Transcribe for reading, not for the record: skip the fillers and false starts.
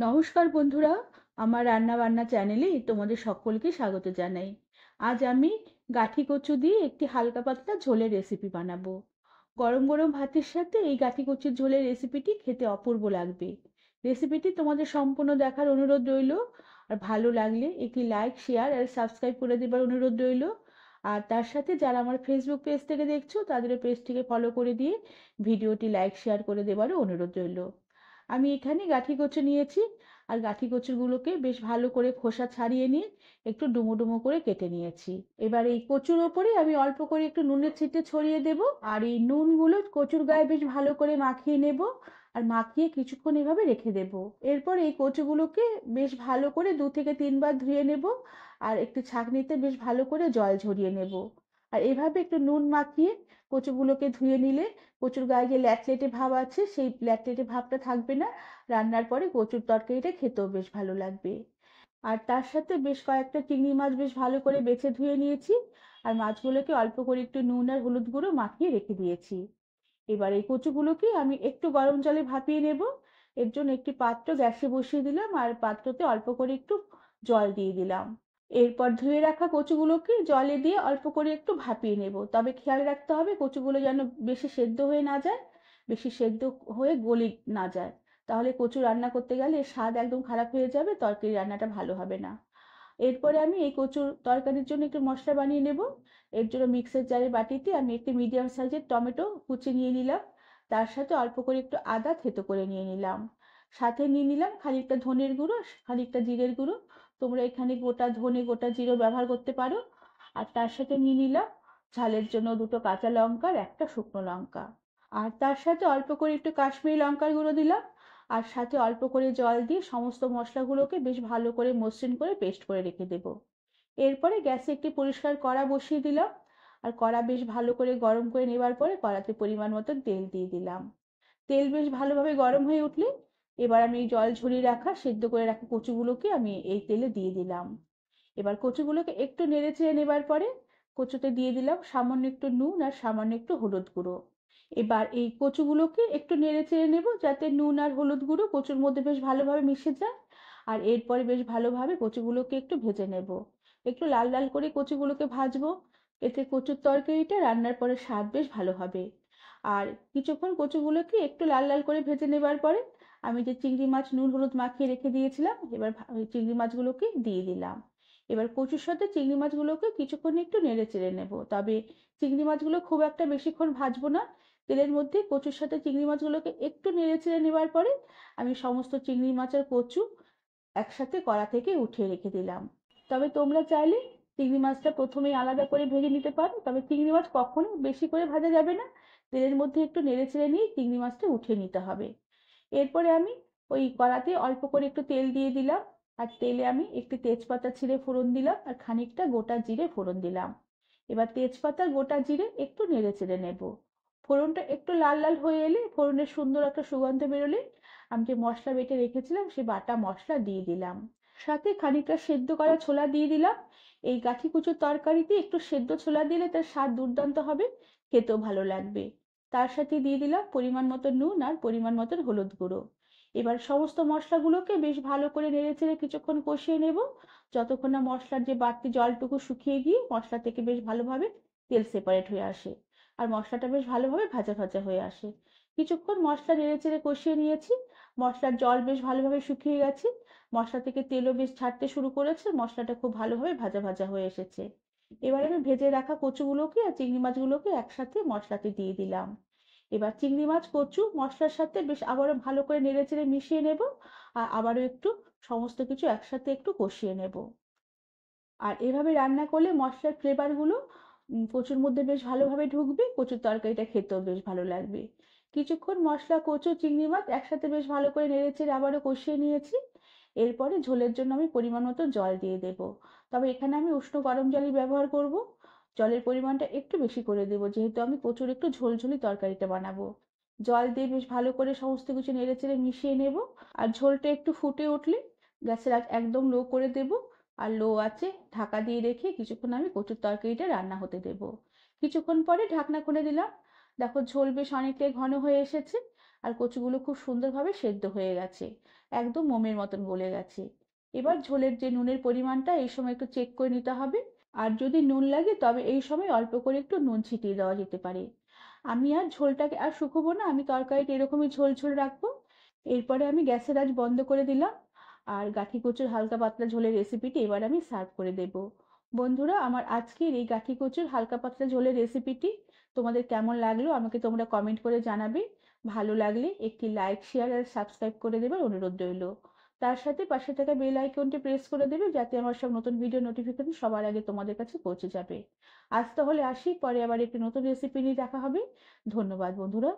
নমস্কার বন্ধুরা, আমার রান্না বান্না চ্যানেলে তোমাদের সকলকে স্বাগত জানাই। আজ আমি গাঠি কচু দিয়ে একটি হালকা পাতলা ঝোলের রেসিপি বানাবো। গরম গরম ভাতের সাথে এই গাঠি কচুর ঝোলের রেসিপিটি খেতে অপূর্ব লাগবে। রেসিপিটি তোমাদের সম্পূর্ণ দেখার অনুরোধ রইল। আর ভালো লাগলে একটি লাইক, শেয়ার আর সাবস্ক্রাইব করে দেবার অনুরোধ রইল। আর তার সাথে যারা আমার ফেসবুক পেজ থেকে দেখছো তাদেরও পেজটিকে ফলো করে দিয়ে ভিডিওটি লাইক শেয়ার করে দেবারও অনুরোধ রইল। আমি এখানে গাঠি কচু নিয়েছি। আর গাঠি কচুগুলোকে বেশ ভালো করে খোসা ছাড়িয়ে নিয়ে একটু ডুমো ডুমো করে কেটে নিয়েছি। এবার এই কচুর ওপরে আমি অল্প করে একটু নুনের ছিটে ছড়িয়ে দেব। আর এই নুনগুলো কচুর গায়ে বেশ ভালো করে মাখিয়ে নেব। আর মাখিয়ে কিছুক্ষণ এভাবে রেখে দেব। এরপর এই কচুগুলোকে বেশ ভালো করে 2 থেকে 3 বার ধুয়ে নেব। আর একটু ছাঁকনিতে বেশ ভালো করে জল ঝরিয়ে নেব। আর এভাবে একটু নুন মাখিয়ে কচুগুলোকে ধুয়ে নিলে কচুর গায়ে যে ল্যাটলেটে ভাব আছে সেই ল্যাটলেটে ভাবটা থাকবে না। রান্নার পরে কচুর তরকারিটা খেতেও বেশ ভালো লাগবে। আর তার সাথে বেশ কয়েকটা চিংড়ি মাছ বেশ ভালো করে বেছে ধুয়ে নিয়েছি। আর মাছগুলোকে অল্প করে একটু নুন আর হলুদ গুঁড়ো মাখিয়ে রেখে দিয়েছি। এবার এই কচুগুলোকে আমি একটু গরম জলে ভাপিয়ে নেব। এর জন্য একটি পাত্র গ্যাসে বসিয়ে দিলাম আর পাত্রতে অল্প করে একটু জল দিয়ে দিলাম। এরপর ধুয়ে রাখা কচুগুলোকে জলে দিয়ে অল্প করে একটু ভাপিয়ে নেব, তবে খেয়াল রাখতে হবে কচুগুলো যেন বেশি সেদ্ধ হয়ে না যায়, বেশি সেদ্ধ হয়ে গলে না যায়। তাহলে কচু রান্না করতে গেলে এর স্বাদ একদম খারাপ হয়ে যাবে, তরকারি রান্নাটা ভালো হবে না। এরপরে আমি এই কচুর তরকারির জন্য একটু মশলা বানিয়ে নেব। এর জন্য মিক্সার জারের বাটিতে আমি একটি মিডিয়াম সাইজের টমেটো কুচি নিয়ে নিলাম। তার সাথে অল্প করে একটু আদা থেতো করে নিয়ে নিলাম। সাথে নিয়ে নিলাম খানিকটা ধনের গুঁড়ো, খানিকটা জিরের গুঁড়ো। তোমরা এখানে গোটা ধনে গোটা জিরে ব্যবহার করতে পারো। আর তার সাথে নিয়ে নিলাম ঝালের জন্য 2 কাঁচা লঙ্কা আর একটা শুকনো লঙ্কা। আর তার সাথে অল্প করে একটু কাশ্মীরি লঙ্কার গুঁড়ো দিলাম। আর সাথে অল্প করে জল দিয়ে সমস্ত মশলাগুলোকে বেশ ভালো করে মসৃণ করে পেস্ট করে রেখে দেব। এরপরে গ্যাসে একটি পরিষ্কার কড়া বসিয়ে দিলাম। আর কড়া বেশ ভালো করে গরম করে নেবার পরে কড়াতে পরিমাণ মতো তেল দিয়ে দিলাম। তেল বেশ ভালোভাবে গরম হয়ে উঠলে এবার আমি এই জল ঝরিয়ে রাখা সেদ্ধ করে রাখা কচুগুলোকে আমি এই তেলে দিয়ে দিলাম। এবার কচুগুলোকে একটু নেড়ে চেড়ে নেবার পরে কচুতে দিয়ে দিলাম সামান্য একটু নুন আর সামান্য একটু হলুদ গুঁড়ো। এবার এই কচুগুলোকে একটু নেড়ে চেড়ে নেব যাতে নুন আর হলুদ গুঁড়ো কচুর মধ্যে বেশ ভালোভাবে মিশে যায়। আর এরপরে বেশ ভালোভাবে কচুগুলোকে একটু ভেজে নেব। একটু লাল লাল করে কচুগুলোকে ভাজবো। এতে কচুর তরকারিটা রান্নার পরে স্বাদ বেশ ভালো হবে। আর কিছুক্ষণ কচুগুলোকে একটু লাল লাল করে ভেজে নেবার পরে আমি যে চিংড়ি মাছ নুন হলুদ মাখিয়ে রেখে দিয়েছিলাম এবার ওই চিংড়ি মাছগুলোকে দিয়ে দিলাম। এবার কচুর সাথে চিংড়ি মাছগুলোকে কিছুক্ষণ একটু নেড়ে চেড়ে নেব, তবে চিংড়ি মাছগুলো খুব একটা বেশিক্ষণ ভাজবো না। তেলের মধ্যে কচুর সাথে চিংড়ি মাছগুলোকে একটু নেড়ে চেড়ে নেবার পরে আমি সমস্ত চিংড়ি মাছ আর কচু একসাথে কড়া থেকে উঠিয়ে রেখে দিলাম। তবে তোমরা চাইলে চিংড়ি মাছটা প্রথমেই আলাদা করে ভেজে নিতে পারো, তবে চিংড়ি মাছ কখনো বেশি করে ভাজা যাবে না। তেলের মধ্যে একটু নেড়ে চেড়ে নিয়ে চিংড়ি মাছটা উঠিয়ে নিতে হবে। এরপরে আমি ওই কড়াতে অল্প করে একটু তেল দিয়ে দিলাম। আর তেলে আমি একটি তেজপাতা ছিঁড়ে ফোড়ন দিলাম আর খানিকটা গোটা জিরে ফোড়ন দিলাম। এবার তেজপাতা গোটা জিরে একটু নেড়ে চেড়ে নেব। ফোড়নটা একটু লাল লাল হয়ে এলে ফোড়নের সুন্দর একটা সুগন্ধ বেরোলে আমি যে মশলা বেটে রেখেছিলাম সে বাটা মশলা দিয়ে দিলাম। সাথে খানিকটা সেদ্ধ করা ছোলা দিয়ে দিলাম। এই গাঠি কচুর তরকারিতে একটু সেদ্ধ ছোলা দিলে তার স্বাদ দুর্দান্ত হবে, খেতেও ভালো লাগবে। তার সাথে দিয়ে দিলাম পরিমাণ মতো নুন আর পরিমাণ মতো হলুদ গুঁড়ো। এবার সমস্ত মশলাগুলোকে বেশ ভালো করে নেড়েচেড়ে কিছুক্ষণ কষিয়ে নেব, যতক্ষণ না মশলার যে বাড়তি জলটুকু শুকিয়ে গিয়ে মশলা থেকে বেশ ভালোভাবে তেল সেপারেট হয়ে আসে আর মশলাটা বেশ ভালোভাবে ভাজা ভাজা হয়ে আসে। কিছুক্ষণ মশলা নেড়েচেড়ে কষিয়ে নিয়েছি। মশলার জল বেশ ভালোভাবে শুকিয়ে গেছে। মশলা থেকে তেলও বেশ ছাড়তে শুরু করেছে, মশলাটা খুব ভালোভাবে ভাজা ভাজা হয়ে এসেছে। এবার আমি ভেজে রাখা কচুগুলোকে আর চিংড়ি মাছগুলোকে একসাথে মশলাতে দিয়ে দিলাম। এবার চিংড়ি মাছ কচু মশলার সাথে বেশ আবারও ভালো করে নেড়েচেড়ে মিশিয়ে নেব। আর আবারও একটু সমস্ত কিছু একসাথে একটু কষিয়ে নেব। আর এভাবে রান্না করলে মশলার ফ্লেভারগুলো কচুর মধ্যে বেশ ভালোভাবে ঢুকবে, কচুর তরকারিটা খেতেও বেশ ভালো লাগবে। কিছুক্ষণ মশলা কচু চিংড়ি মাছ একসাথে বেশ ভালো করে নেড়েচেড়ে আবারও কষিয়ে নিয়েছি। এরপরে ঝোলের জন্য আমি পরিমাণ মতো জল দিয়ে দেব। তবে এখানে আমি উষ্ণ গরম জলই ব্যবহার করব। জলের পরিমাণটা একটু বেশি করে দেবো যেহেতু আমি কচুর একটু ঝোলঝোলি তরকারিটা বানাবো। জল দিয়ে বেশ ভালো করে সমস্ত কিছু নেড়েচেড়ে মিশিয়ে নেব। আর ঝোলটা একটু ফুটে উঠলে গ্যাসের আঁচ একদম লো করে দেব। আর লো আঁচে ঢাকা দিয়ে রেখে কিছুক্ষণ আমি কচুর তরকারিটা রান্না হতে দেব। কিছুক্ষণ পরে ঢাকনা খুলে দিলাম। দেখো ঝোল বেশ অনেকটাই ঘন হয়ে এসেছে। আর কচুগুলো খুব সুন্দরভাবে সেদ্ধ হয়ে গেছে, একদম মোমের মতন গলে গেছে। এবার ঝোলের যে নুনের পরিমাণটা এই সময় একটু চেক করে নিতে হবে। আর যদি নুন লাগে তবে এই সময় অল্প করে একটু নুন ছিটিয়ে দেওয়া যেতে পারে। আমি আর ঝোলটাকে আর শুকোবো না, আমি তরকারিটা এরকমই ঝোল ঝোল রাখবো। এরপরে আমি গ্যাসের আঁচ বন্ধ করে দিলাম। আর গাঠি কচুর হালকা পাতলা ঝোলের রেসিপিটি এবার আমি সার্ভ করে দেব। বন্ধুরা, আমার আজকের এই গাঠি কচুর হালকা পাতলা ঝোলের রেসিপিটি তোমাদের কেমন লাগলো আমাকে তোমরা কমেন্ট করে জানাবে। ভালো লাগলে একটি লাইক, শেয়ার আর সাবস্ক্রাইব করে দেবার অনুরোধ রইল। তার সাথে পাশে থাকা বেল আইকনটি প্রেস করে দেবে, যাতে আমার সব নতুন ভিডিও নোটিফিকেশন সবার আগে তোমাদের কাছে পৌঁছে যাবে। আজ তাহলে আসি, পরে আবার একটি নতুন রেসিপি নিয়ে দেখা হবে। ধন্যবাদ বন্ধুরা।